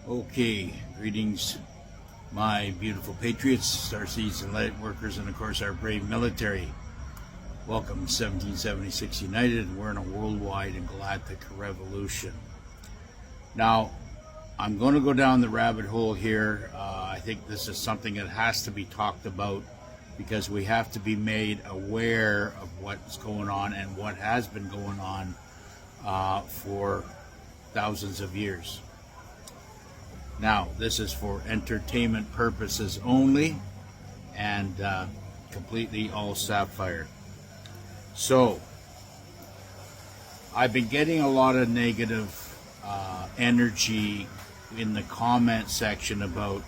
Okay, greetings, my beautiful patriots, starseeds and light workers, and of course our brave military. Welcome 1776 United. We're in a worldwide and galactic revolution. Now, I'm going to go down the rabbit hole here. I think this is something that has to be talked about because we have to be made aware of what's going on and what has been going on for thousands of years. Now, this is for entertainment purposes only and completely all sapphire. So, I've been getting a lot of negative energy in the comment section about,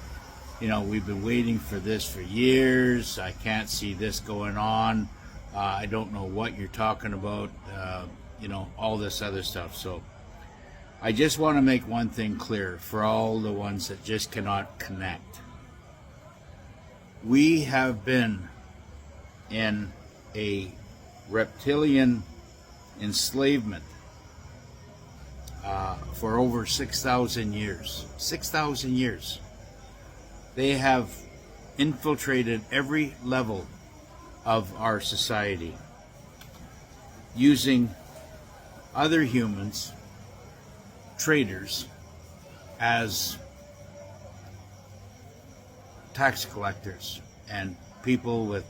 we've been waiting for this for years. I can't see this going on. I don't know what you're talking about, all this other stuff. So, I just want to make one thing clear for all the ones that just cannot connect. We have been in a reptilian enslavement for over 6,000 years. 6,000 years. They have infiltrated every level of our society using other humans, traders, as tax collectors and people with,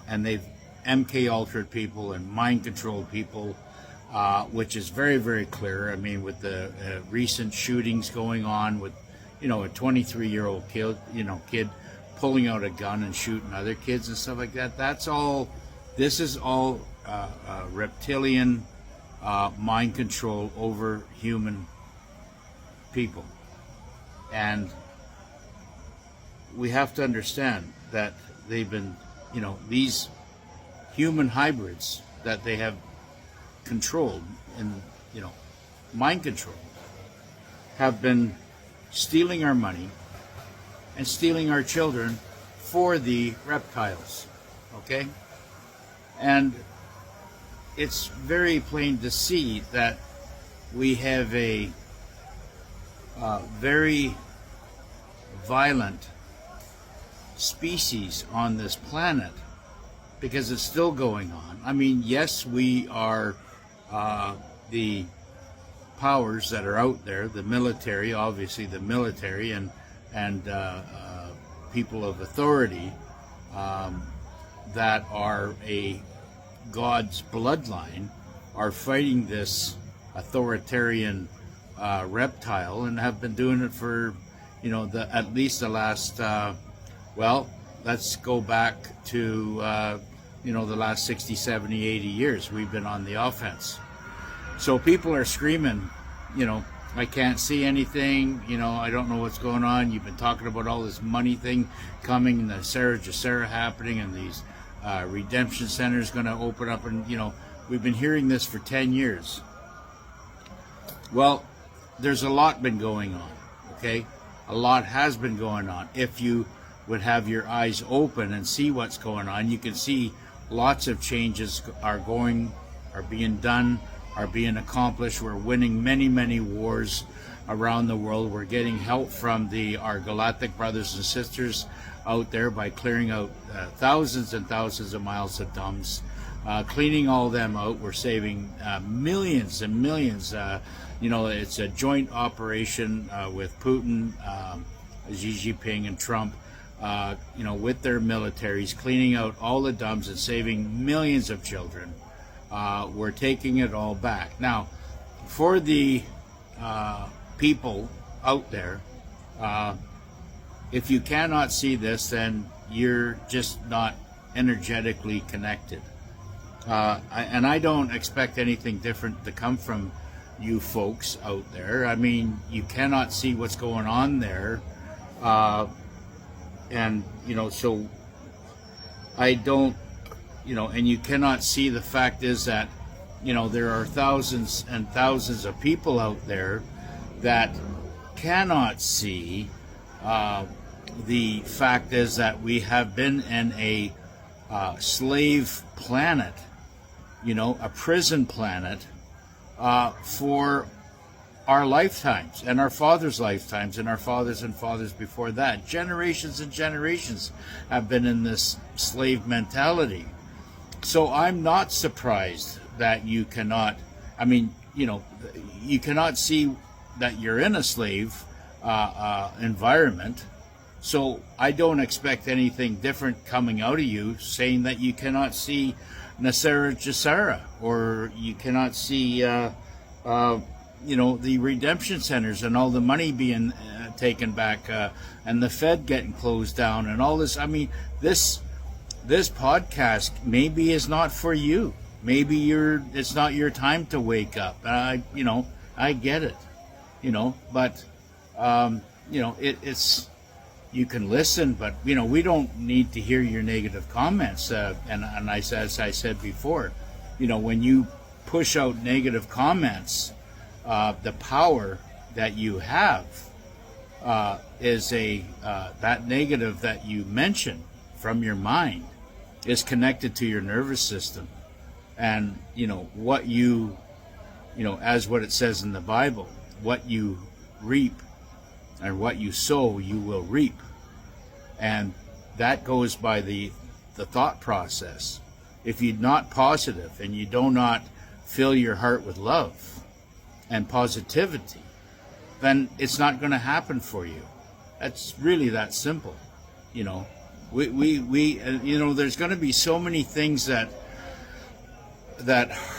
and they've MK altered people and mind controlled people, which is very, very clear. I mean, with the recent shootings going on with, a 23-year-old kid pulling out a gun and shooting other kids and stuff like that. This is all reptilian mind control over human people. And we have to understand that they've been, these human hybrids that they have controlled and, mind control, have been stealing our money and stealing our children for the reptiles, okay? And it's very plain to see that we have a very violent species on this planet because it's still going on. I mean, yes, we are the powers that are out there, the military, obviously the military and people of authority that are a God's bloodline are fighting this authoritarian reptile and have been doing it for, at least the last, let's go back to, the last 60, 70, 80 years. We've been on the offense. So people are screaming, I can't see anything, I don't know what's going on. You've been talking about all this money thing coming and the Sarah Jacera happening and these redemption centers going to open up, and we've been hearing this for 10 years. Well, there's a lot been going on, okay? A lot has been going on. If you would have your eyes open and see what's going on, you can see lots of changes are being done, are being accomplished. We're winning many, many wars around the world. We're getting help from our galactic brothers and sisters out there by clearing out thousands and thousands of miles of dumps, cleaning all them out. We're saving millions and millions. It's a joint operation with Putin, Xi Jinping, and Trump, with their militaries, cleaning out all the dumps and saving millions of children. We're taking it all back. Now, for the people out there, if you cannot see this, then you're just not energetically connected. And I don't expect anything different to come from you folks out there. I mean, you cannot see what's going on there. So I don't, and you cannot see the fact is that, there are thousands and thousands of people out there that cannot see the fact is that we have been in a slave planet, a prison planet for our lifetimes and our fathers' lifetimes and our fathers and fathers before that. Generations and generations have been in this slave mentality. So I'm not surprised that you cannot, you cannot see that you're in a slave environment. So I don't expect anything different coming out of you saying that you cannot see Nasara Jasara, or you cannot see the redemption centers and all the money being taken back, and the Fed getting closed down and all this. I mean, this podcast maybe is not for you. Maybe it's not your time to wake up. I get it, but it's, you can listen, but we don't need to hear your negative comments. And as I said before, when you push out negative comments, the power that you have is that negative that you mention from your mind is connected to your nervous system, and what you as what it says in the Bible, what you reap and what you sow you will reap. And that goes by the thought process. If you're not positive and you do not fill your heart with love and positivity, then it's not going to happen for you. That's really that simple. We there's going to be so many things that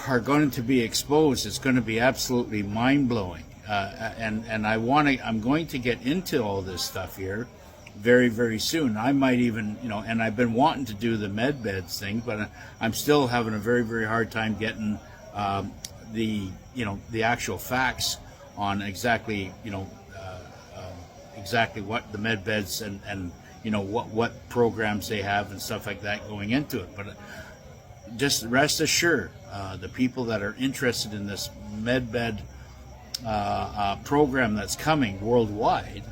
are going to be exposed. It's going to be absolutely mind-blowing. And I'm going to get into all this stuff here very, very soon. I might even, and I've been wanting to do the med beds thing, but I'm still having a very, very hard time getting the actual facts on exactly, exactly what the med beds and what programs they have and stuff like that going into it. But just rest assured, the people that are interested in this med bed program that's coming worldwide,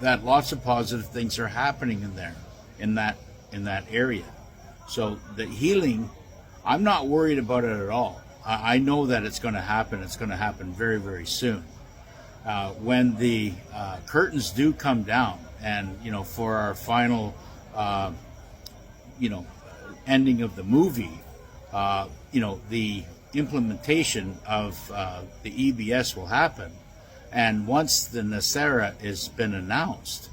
that lots of positive things are happening in there, in that area. So the healing, I'm not worried about it at all. I know that it's going to happen. It's going to happen very, very soon. When the curtains do come down, and for our final, ending of the movie, the implementation of the EBS will happen. And once the Nasara has been announced,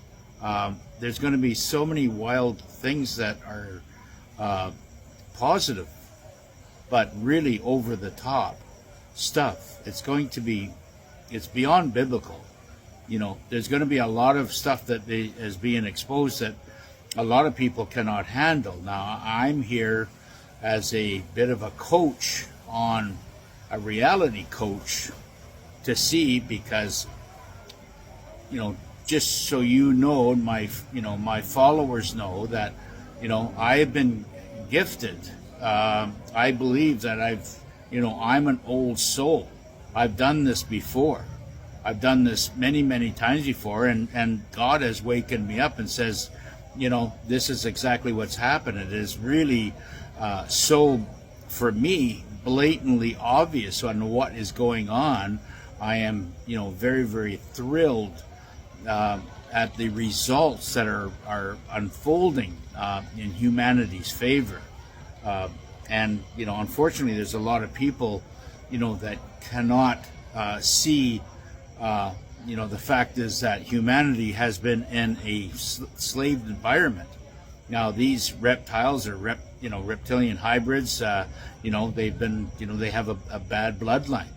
there's going to be so many wild things that are positive, but really over the top stuff. It's beyond biblical. There's going to be a lot of stuff that is being exposed that a lot of people cannot handle. Now, I'm here as a bit of a coach, on a reality coach, to see, because just so my followers know that I have been gifted. I believe that I'm an old soul. I've done this before. I've done this many, many times before, and God has wakened me up and says, this is exactly what's happened. It is really so, for me, blatantly obvious on what is going on. I am, very, very thrilled at the results that are unfolding in humanity's favor. And unfortunately, there's a lot of people, that cannot see. The fact is that humanity has been in a slave environment. Now, these reptiles are reptilian hybrids. They've been, they have a bad bloodline.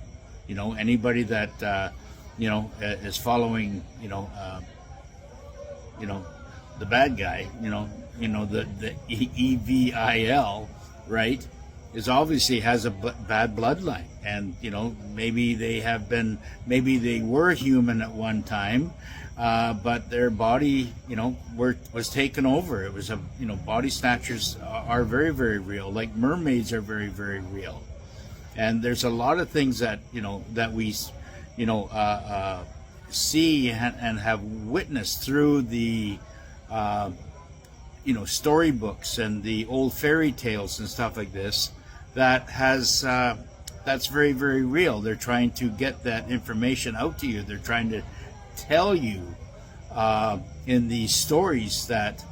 Anybody that is following, the bad guy, the EVIL, right, is obviously has a bad bloodline. And maybe they were human at one time, but their body was taken over. It was body snatchers are very, very real, like mermaids are very, very real. And there's a lot of things that that we see and have witnessed through the storybooks and the old fairy tales and stuff like this, that has that's very, very real. They're trying to get that information out to you. They're trying to tell you in these stories that,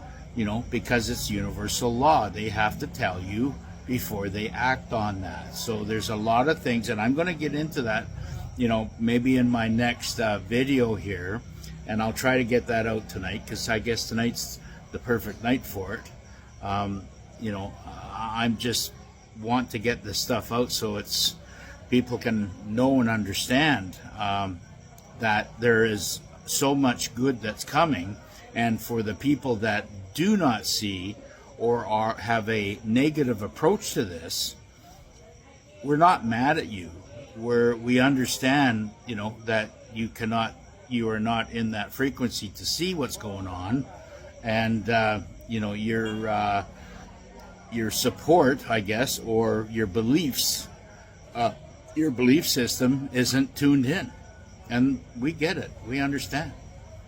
because it's universal law, they have to tell you before they act on that. So there's a lot of things, and I'm going to get into that, maybe in my next video here, and I'll try to get that out tonight, because I guess tonight's the perfect night for it. I'm just want to get this stuff out so it's people can know and understand that there is so much good that's coming, and for the people that do not see or have a negative approach to this, we're not mad at you. We understand, that you are not in that frequency to see what's going on, and your support, I guess, or your beliefs, your belief system isn't tuned in, and we get it. We understand.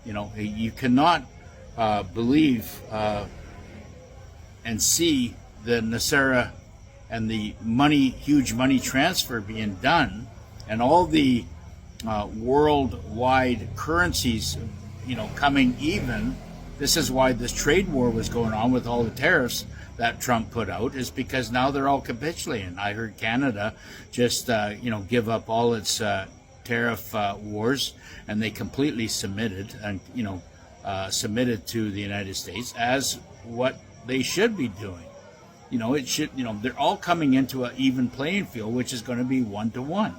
You cannot believe and see the Nasara and the huge money transfer being done, and all the worldwide currencies, coming even. This is why this trade war was going on with all the tariffs that Trump put out, is because now they're all capitulating. I heard Canada just, give up all its tariff wars, and they completely submitted to the United States, as what they should be doing. They're all coming into an even playing field, which is going to be 1-to-1.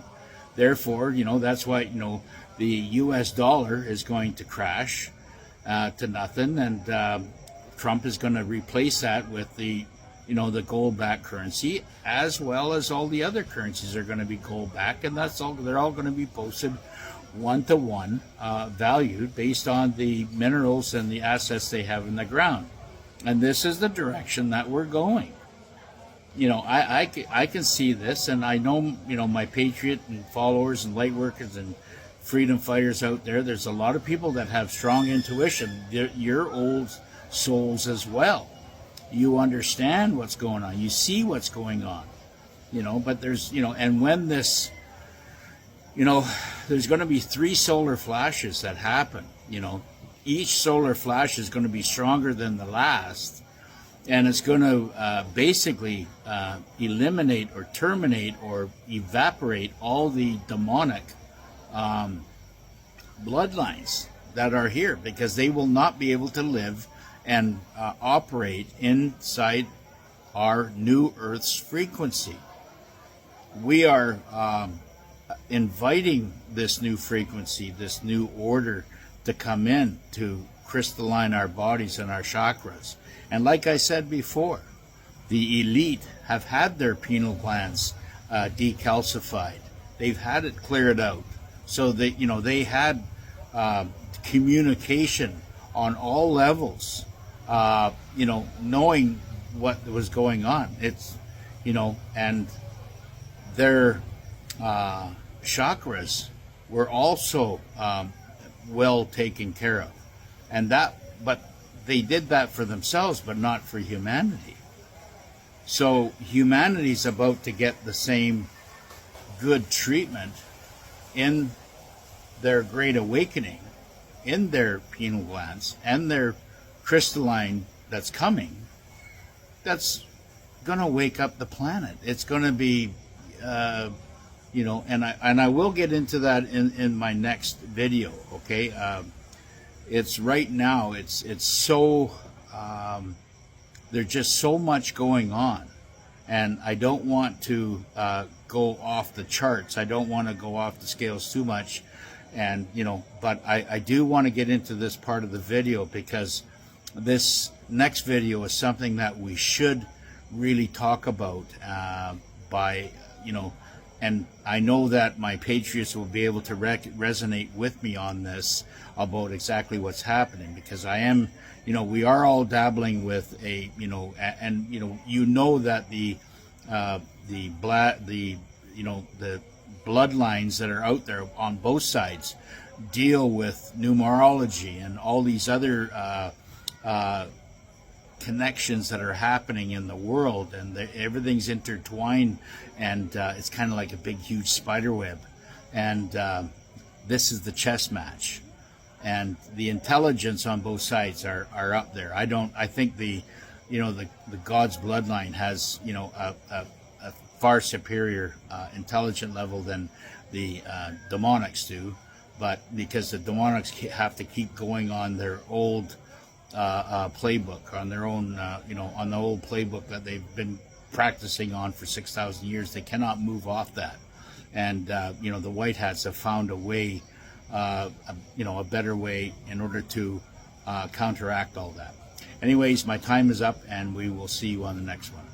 Therefore, that's why, the U.S. dollar is going to crash to nothing, and Trump is going to replace that with the gold-backed currency, as well as all the other currencies are going to be gold-backed, and they're all going to be posted 1-to-1, valued based on the minerals and the assets they have in the ground. And this is the direction that we're going. I can see this, and I know, my patriot and followers and light workers and freedom fighters out there, there's a lot of people that have strong intuition. You're old souls as well. You understand what's going on. You see what's going on. But there's, and when this, there's going to be 3 solar flashes that happen. Each solar flash is going to be stronger than the last, and it's going to basically eliminate or terminate or evaporate all the demonic bloodlines that are here, because they will not be able to live and operate inside our new Earth's frequency. We are inviting this new frequency, this new order, to come in to crystalline our bodies and our chakras. And like I said before, the elite have had their pineal glands decalcified. They've had it cleared out. So they had communication on all levels, knowing what was going on. It's, and their chakras were also well taken care of, but they did that for themselves, but not for humanity. So humanity's about to get the same good treatment in their great awakening, in their pineal glands and their crystalline that's coming. That's going to wake up the planet. It's going to be, and I will get into that in my next video. Okay, it's right now. It's so there's just so much going on, and I don't want to go off the charts. I don't want to go off the scales too much, and but I do want to get into this part of the video, because this next video is something that we should really talk about and I know that my patriots will be able to resonate with me on this, about exactly what's happening, because I am, we are all dabbling with a, and that the bloodlines that are out there on both sides deal with numerology and all these other connections that are happening in the world, and everything's intertwined, and it's kind of like a big, huge spider web. And this is the chess match, and the intelligence on both sides are up there. I think the God's bloodline has a far superior intelligent level than the demonics do, but because the demonics have to keep going on their old playbook, on their own on the old playbook that they've been practicing on for 6,000 years. They cannot move off that, and the white hats have found a way, a better way in order to counteract all that. Anyways, my time is up, and we will see you on the next one.